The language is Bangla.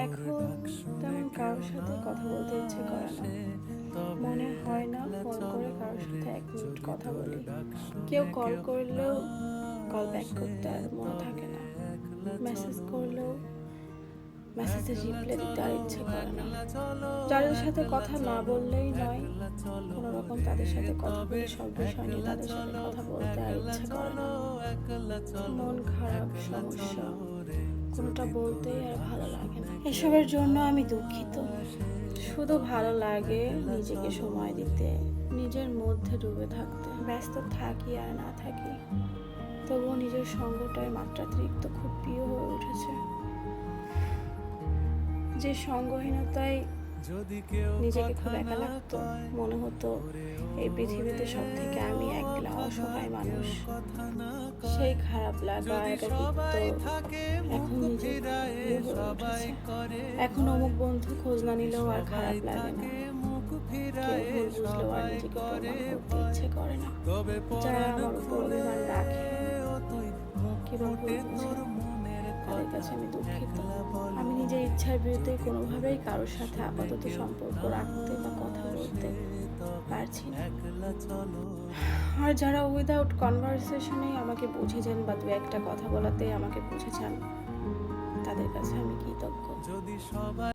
এখন তেমন কারোর সাথে কথা বলতে ইচ্ছে করে না, মনে হয় না ফোন করে কারোর সাথে 1 মিনিট কথা বলি। কেউ কল করলেও কল ব্যাক করতে আর মনে থাকে না, মেসেজ করলেও মেসেজে রিপ্লাই দিতে আর ইচ্ছে করে না। যাদের সাথে কথা না বললেই নয়, কোনো রকম তাদের সাথে কথা বলে সব বিষয় নিয়ে তাদের সাথে কথা বলতে আর ইচ্ছে করে না। মন খারাপ, সমস্যা, কোনোটা বলতেই আর ভালো লাগে না। এসবের জন্য আমি দুঃখিত। শুধু ভালো লাগে নিজেকে সময় দিতে, নিজের মধ্যে ডুবে থাকতে। ব্যস্ত থাকি আর না থাকি, তবুও নিজের সঙ্গটাই মাত্রাতিরিক্ত খুব প্রিয় হয়ে উঠেছে। যে সঙ্গহীনতায় নিজেকে খুব একা লাগতো, মনে হতো এই পৃথিবীতে সব থেকে আমি একলা অসহায় মানুষ। সেই খারাপ লাগা, একাকিত্ব এখন নিজের প্রিয় হয়ে উঠেছে। এখন অমুক বন্ধু খোঁজ না নিলেও আর খারাপ লাগে না, কেউ ভুল বুঝলেও আর নিজেকে প্রমাণ করতে ইচ্ছে করে না। যারা আমার উপর অভিমান রাখে কিংবা ভুল বুঝে, তাদের কাছে আমি দুঃখিত। আমি নিজের ইচ্ছার বিরুদ্ধে কোনোভাবেই কারোর সাথে আপাতত সম্পর্ক রাখতে বা কথা বলতে পারছি না। আর যারা উইদাউট কনভারসেশনেই আমাকে বুঝেছেন বা 2-1টা কথা বলাতে আমাকে বুঝেছেন, তাদের কাছে আমি কৃতজ্ঞ।